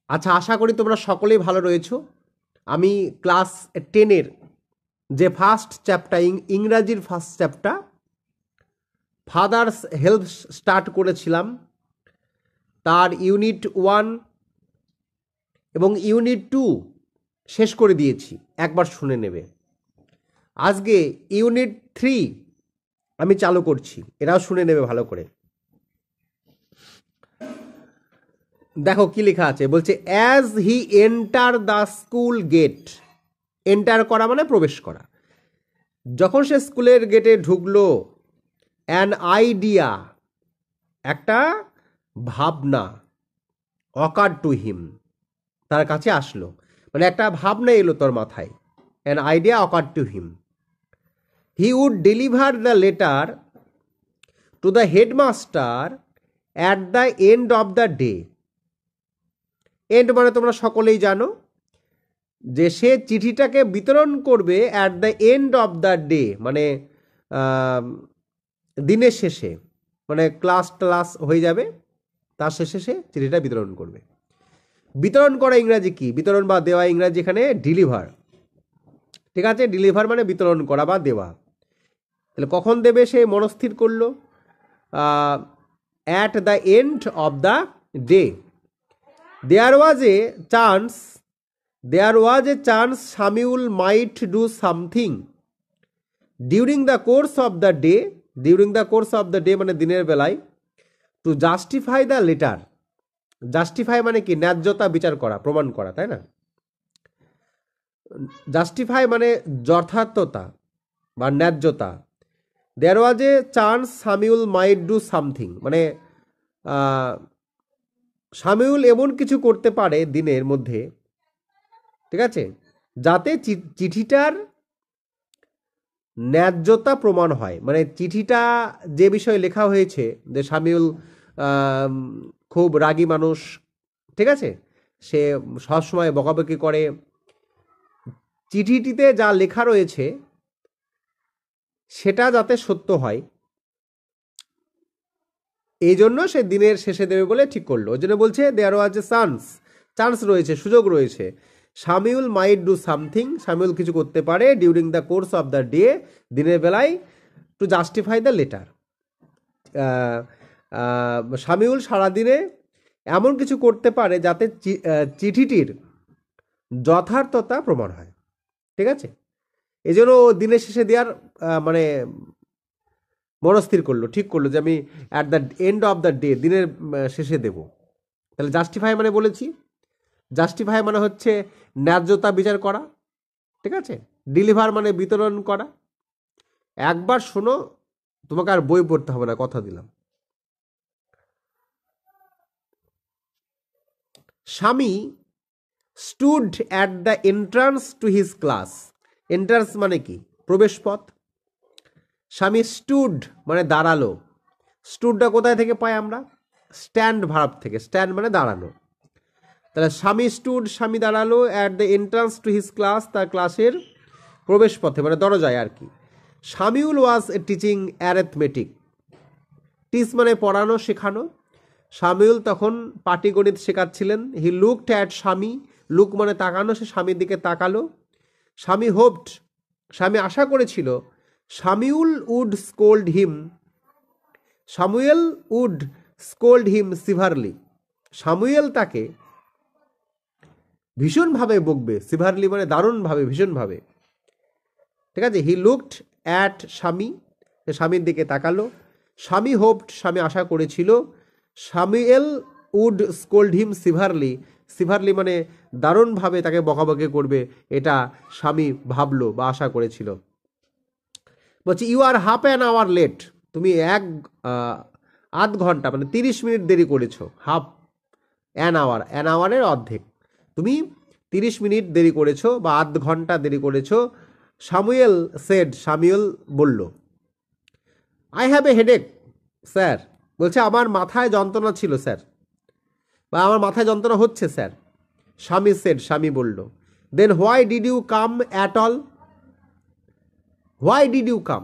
আচ্ছা, আশা করি তোমরা সকলেই ভালো রয়েছো। আমি ক্লাস 10-এর যে ফার্স্ট চ্যাপ্টার, ইংরাজির first chapter father's help start করেছিলাম, তার ইউনিট 1 এবং ইউনিট 2 শেষ করে দিয়েছি, একবার শুনে নেবে। আজকে ইউনিট 3 আমি চালু করছি, এরাও শুনে নেবে ভালো করে। দেখো কি লেখা আছে, বলছে as he enter the school gate. Enter করা মানে প্রবেশ করা। যখন সে স্কুলের গেটে ঢুকলো, অ্যান আইডিয়া, একটা ভাবনা, অকার টু হিম, তার কাছে আসলো, মানে একটা ভাবনা এলো তোর মাথায়। An idea occur to him. He would deliver the letter to the headmaster at the end of the day. End মানে তোমরা সকলেই জানো যে সে চিঠিটাকে বিতরণ করবে at the end of the day, মানে দিনের শেষে, মানে ক্লাস হয়ে যাবে, তার শেষে সে চিঠিটা বিতরণ করবে। বিতরণ করা ইংরাজি কি? বিতরণ বা দেওয়া ইংরাজি এখানে ডিলিভার। ঠিক আছে, ডিলিভার মানে বিতরণ করা বা দেওয়া। তাহলে কখন দেবে সে মনস্থির করলো? At the end of the day. There was a chance Samuel might do something during the course of the day. During the course of the day মানে দিনের বেলায়, to justify the letter. Justify মানে কি? ন্যায্যতা বিচার করা, প্রমাণ করা, তাই না? Justify মানে যথার্থতা বা ন্যায্যতা। There was a chance Samuel might do something মানে সামিউল এমন কিছু করতে পারে দিনের মধ্যে, ঠিক আছে, যাতে চিঠিটার ন্যায্যতা প্রমাণ হয়। মানে চিঠিটা যে বিষয়ে লেখা হয়েছে, যে সামিউল খুব রাগী মানুষ, ঠিক আছে, সে সবসময় বকাবকি করে, চিঠিটিতে যা লেখা রয়েছে সেটা যাতে সত্য হয়, এই জন্য সে দিনের শেষে দেবে বলে ঠিক করলো। ওই জন্য বলছে দেয়ার ওয়াজ এ চান্স রয়েছে, সুযোগ রয়েছে। Samiul might do something, Samiul কিছু করতে পারে, during the course of the day, দিনের বেলায়, to justify the letter. Samiul সারাদিনে এমন কিছু করতে পারে যাতে চিঠিটির যথার্থতা প্রমাণ হয়, ঠিক আছে। এই জন্য দিনের শেষে দেওয়ার মানে মনস্থির করলো, ঠিক করলো যে আমি at the end of the day, দিনের শেষে দেব। তাহলে জাস্টিফাই মানে বলেছি, জাস্টিফাই মানে হচ্ছে ন্যায্যতা বিচার করা, ঠিক আছে। ডেলিভার মানে বিতরণ করা। একবার শোনো, তোমাকে আর বই পড়তে হবে না, কথা দিলাম। স্বামী stood at the entrance to his class. Entrance মানে কি? প্রবেশ পথ। স্বামী স্টুড মানে দাঁড়ালো। স্টুডটা কোথায় থেকে পাই আমরা? স্ট্যান্ড ভার্ব থেকে। স্ট্যান্ড মানে দাঁড়ানো। তাহলে স্বামী স্টুড, স্বামী দাঁড়ালো, at the entrance to his class, তার ক্লাসের প্রবেশ পথে মানে দরজায় আর কি। Samiul was teaching arithmetic. Teach মানে পড়ানো, শেখানো। সামিউল তখন পাটিগণিত শেখাচ্ছিলেন। হি লুকড অ্যাট স্বামী, লুক মানে তাকানো, সে স্বামীর দিকে তাকালো। স্বামী হোপড, স্বামী আশা করেছিল, Samuel would scold him, Samuel would scold him severely, Samuel তাকে ভীষণভাবে বকবে। সিভারলি মানে দারুণভাবে, ভীষণভাবে, ঠিক আছে। হি লুকড অ্যাট স্বামী, স্বামীর দিকে তাকালো। স্বামী হোপড, স্বামী আশা করেছিল। Samuel would scold him severely, severely মানে দারুণভাবে তাকে বকাবকি করবে, এটা স্বামী ভাবলো বা আশা করেছিল। বলছি you are half an hour late, তুমি আধ ঘন্টা মানে 30 মিনিট দেরি করেছো। হাফ অ্যান আওয়ার, অ্যান আওয়ারের অর্ধেক, তুমি 30 মিনিট দেরি করেছো বা আধ ঘন্টা দেরি করেছো। সামুয়েল সেড, সামুয়েল বলল। I have a headache sir, বলছে আমার মাথায় যন্ত্রণা ছিল স্যার, বা আমার মাথায় যন্ত্রণা হচ্ছে স্যার। স্বামী সেড, স্বামী বলল। Then why did you come at all, why did you come,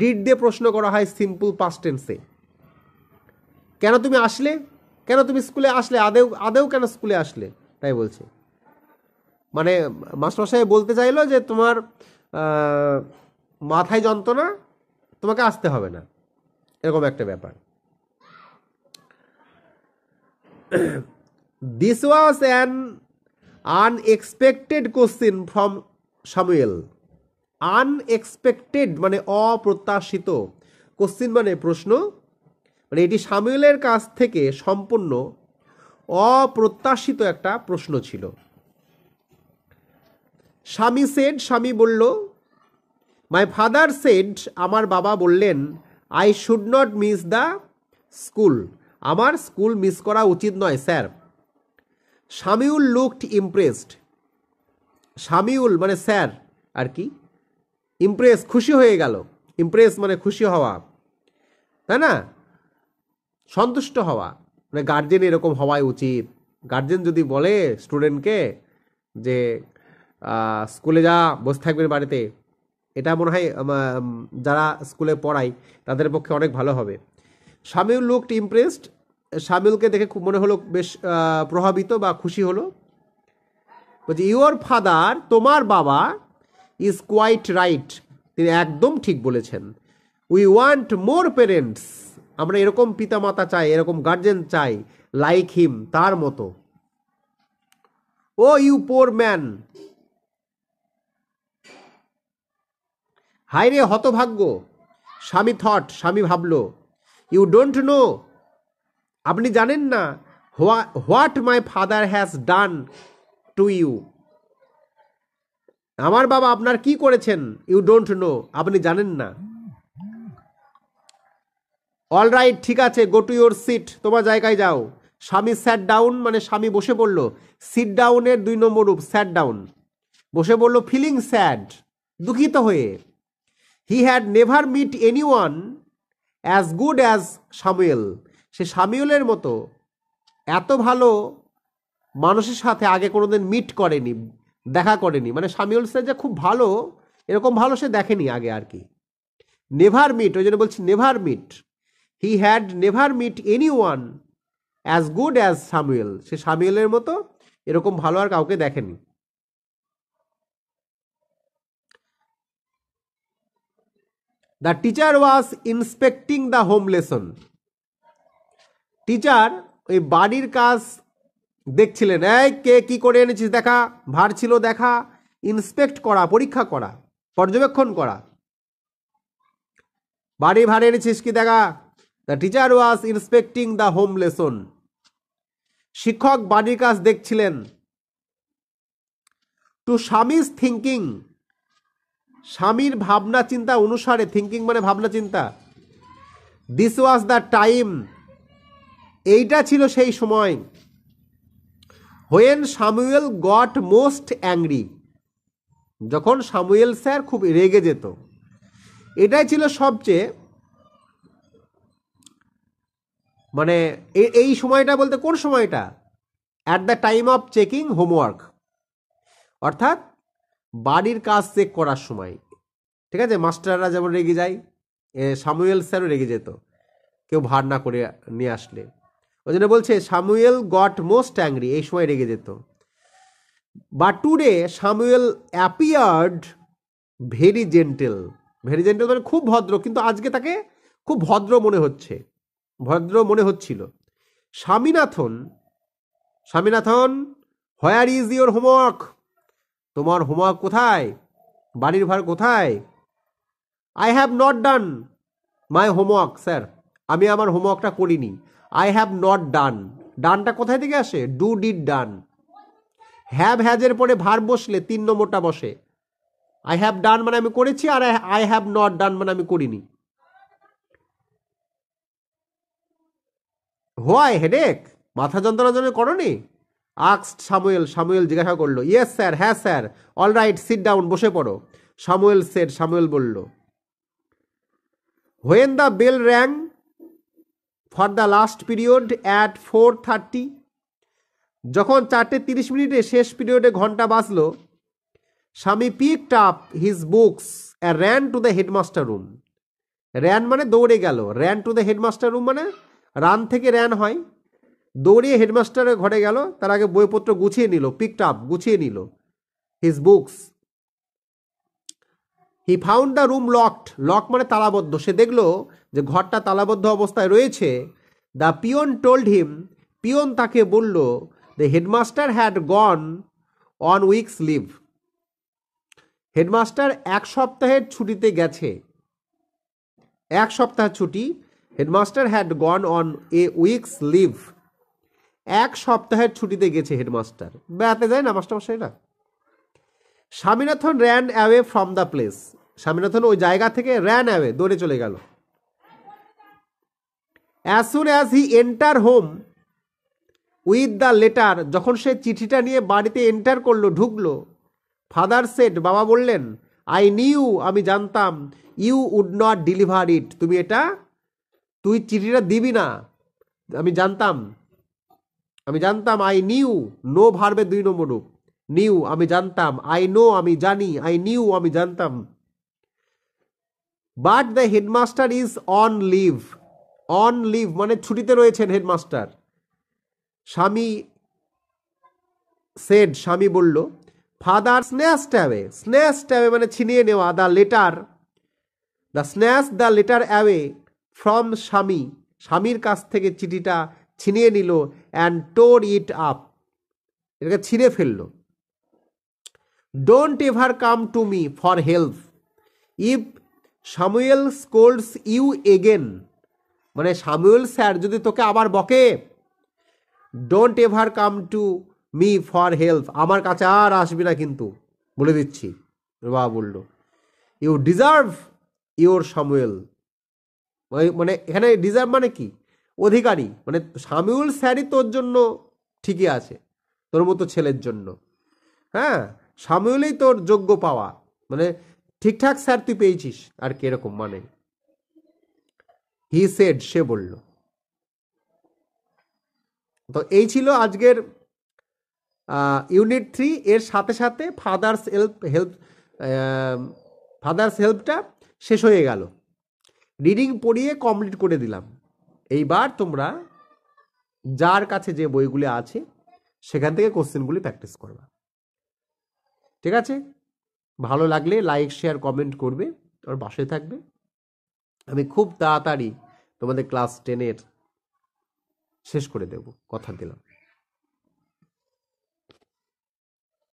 did দিয়ে প্রশ্ন করা হয় সিম্পল পাস্ট টেন্সে। কেন তুমি আসলে, কেন তুমি স্কুলে আসলে, আদেও কেন স্কুলে আসলে, তাই বলছে। মানে মাস্টারমশাই বলতে চাইলো যে তোমার মাথায় যন্ত্রণা, তোমাকে আসতে হবে না, এরকম একটা ব্যাপার। This was an unexpected question from Samuel. Unexpected মানে অপ্রত্যাশিত, কোশ্চিন মানে প্রশ্ন, মানে এটি সামুয়েলের কাছ থেকে সম্পূর্ণ অপ্রত্যাশিত একটা প্রশ্ন ছিল। স্বামী সেড, স্বামী বলল, মাই ফাদার সেড, আমার বাবা বললেন, I should not miss the school, আমার স্কুল মিস করা উচিত নয় sir. Samiul looked impressed, Samiul মানে স্যার আর কি, ইমপ্রেস খুশি হয়ে গেল, ইমপ্রেস মানে খুশি হওয়া, তাই না, সন্তুষ্ট হওয়া, মানে গার্জেন এরকম হওয়াই উচিত। গার্জেন যদি বলে স্টুডেন্টকে যে স্কুলে যা, বসে থাকবেন বাড়িতে, এটা মনে হয় যারা স্কুলে পড়ায় তাদের পক্ষে অনেক ভালো হবে। সামিউল লুকড ইমপ্রেসড, সামিউলকে দেখে খুব মনে হলো বেশ প্রভাবিত বা খুশি হলো। বলছি ইউর ফাদার, তোমার বাবা, ইজ কোয়াইট রাইট, তিনি একদম ঠিক বলেছেন। উই ওয়ান্ট মোর পেরেন্টস, আমরা এরকম পিতামাতা চাই, এরকম গার্জেন চাই, লাইক হিম, তার মতো। ও ইউ পোর ম্যান, হাই রে হতভাগ্য, স্বামী থট, স্বামী ভাবল, ইউ ডোন্ট নো, আপনি জানেন না, what my father has done to you, আমার বাবা আপনার কি করেছেন, ইউ ডোন্ট নো, আপনি জানেন না। অল রাইট, ঠিক আছে, গো টু ইউর সিট, তোমার জায়গায় যাও। স্বামী স্যাট ডাউন মানে স্বামী বসে পড়ল, সিট ডাউনের 2 নম্বর রূপ স্যাট ডাউন, বসে পড়ল ফিলিং স্যাড, দুঃখিত হয়ে। He had never meet any one as good as Samuel, সে সামুয়েলের মতো এত ভালো মানুষের সাথে আগে কোনোদিন মিট করেনি, দেখা করেনি, মানে সামুয়েল সে যে খুব ভালো এরকম ভালো সে দেখেনি আগে আর কি। নেভার মিট, ওই জন্য বলছি never meet, he had never meet any one as good as Samuel, সে সামুয়েলের মতো এরকম ভালো আর কাউকে দেখেনি। The teacher was inspecting the home lesson, teacher ওই বাড়ির কাজ দেখছিলেন, এই কে কি করে এনেছিস দেখা, ভার ছিল দেখা, ইন্সপেক্ট করা, পরীক্ষা করা, পর্যবেক্ষণ করা, বাড়ি ভার এনেছিস কি দেখা। The teacher was inspecting the home lesson, শিক্ষক বাড়ির কাজ দেখছিলেন। টু স্বামীজ থিঙ্কিং, স্বামীর ভাবনা চিন্তা অনুসারে, থিঙ্কিং মানে ভাবনা চিন্তা। দিস ওয়াজ দ্য টাইম, এইটা ছিল সেই সময়। When Samuel goat most angry, যখন সামুয়েল স্যার খুব রেগে যেত, এটাই ছিল সবচেয়ে মানে এই সময়টা বলতে কোন সময়টা, at the time of checking homework, অর্থাৎ বাড়ির কাজ চেক করার সময়, ঠিক আছে, মাস্টাররা যেমন রেগে যায়, সামুয়েল স্যারও রেগে যেত কেউ ভার না করে নিয়ে আসলে। ওই জন্য বলছে সামুয়েল গট মোস্ট অ্যাংরি, এই সময় রেগে যেত। But today Samuel appeared very gentle, very gentle মানে খুব ভদ্র, কিন্তু আজকে তাকে খুব ভদ্র মনে হচ্ছে, ভদ্র মনে হচ্ছিল। Swaminathan, Swaminathan, where is your homework, তোমার হোমওয়ার্ক কোথায়, বাড়ির ভার কোথায়। I have not done my homework sir, আমি আমার হোমওয়ার্কটা করিনি। আই হ্যাভ নট ডান, ডানটা কোথায় থেকে আসে, ডু ডিড ডান। হ্যাভ হ্যাজের পরে ভার বসলে 3 নম্বরটা বসে। আই হ্যাভ ডান মানে আমি করেছি, আর আই হ্যাভ নট ডান মানে আমি করিনি। হোয়াই হেডেক, মাথা যন্ত্রণার জন্য করনি। আক্সড সামুয়েল, সামুয়েল জিজ্ঞাসা করলো। ইয়েস স্যার, হ্যাঁ sir. All right, sit down, বসে পড়ো। সামুয়েল সেড, সামুয়েল বলল। When the bell rang for the last period at 4:30, যখন 4:30 শেষ পিরিয়ডে ঘন্টা বাজলো, Swami picked up his books and ran to the headmaster room. Ran মানে দৌড়ে গেল, ran to the headmaster room মানে রান থেকে র্যান হয়, দৌড়িয়ে হেডমাস্টারের ঘরে গেল, তার আগে বইপত্র গুছিয়ে নিল, পিকড আপ, গুছিয়ে নিল his books. He found the room locked, lock মানে তালাবদ্ধ, সে দেখলো যে ঘরটা তালাবদ্ধ অবস্থায় রয়েছে। The peon told him, peon তাকে বলল, the headmaster had gone on weeks leave, headmaster 1 সপ্তাহের ছুটিতে গেছে। 1 সপ্তাহের ছুটি, headmaster had gone on a week's leave, 1 সপ্তাহের ছুটিতে গেছে হেডমাস্টার, বেড়াতে যায় না মাস্টারমশাইরা। Swaminathan ran away from the place, Swaminathan ওই জায়গা থেকে র্যান অ্যাওয়ে, দৌড়ে চলে গেল। As soon as he enter home with the letter, যখন সে চিঠিটা নিয়ে বাড়িতে এন্টার করলো, ঢুকলো, ফাদার সেড, বাবা বললেন, আই নিউ, আমি জানতাম, you would not deliver it, তুই চিঠিটা দিবি না, আমি জানতাম, আই নিউ, নো ভার্বের 2 নম্বর রূপ, নিউ আমি জানতাম, আই নো আমি জানি, আই নিউ আমি জানতাম। But the headmaster is on leave, on leave মানে ছুটিতে রয়েছেন হেডমাস্টার। স্বামী সেড, স্বামী বলল, father snatched away, snatched away মানে ছিনিয়ে নেওয়া, the letter, the snatch the letter away from Swami, স্বামীর কাছ থেকে চিঠিটা ছিনিয়ে নিল, অ্যান্ড টোর ইট আপ, এটাকে ছিঁড়ে ফেললো। Don't ever come to me for help if Samuel scolds you again, মানে স্যামুয়েল স্যার যদি তোকে আবার বকে, don't ever come to me for help, আমার কাছে আর আসবি না কিন্তু, বলে দিচ্ছি। বাবা বলল, ইউ ডিজার্ভ ইউর স্যামুয়েল, মানে এখানে ডিজার্ভ মানে কি, অধিকারী, মানে স্যামুয়েল স্যারই তোর জন্য ঠিকই আছে, তোর মতো ছেলের জন্য, হ্যাঁ, স্যামুয়েলই তোর যোগ্য পাওয়া, মানে ঠিকঠাক স্যার তুই পেয়েছিস আর কি, এরকম মানে। হি সেড, সে বলল। তো এই ছিল আজকের ইউনিট 3, এর সাথে সাথে ফাদার্স হেল্পটা শেষ হয়ে গেল, রিডিং পড়িয়ে কমপ্লিট করে দিলাম। এইবার তোমরা যার কাছে যে বইগুলি আছে সেখান থেকে কোশ্চেনগুলি প্র্যাকটিস করবা, ঠিক আছে? ভালো লাগলে লাইক শেয়ার কমেন্ট করবে আর পাশে থাকবে। আমি খুব তাড়াতাড়ি তোমাদের ক্লাস 10 শেষ করে দেব, কথা দিলাম।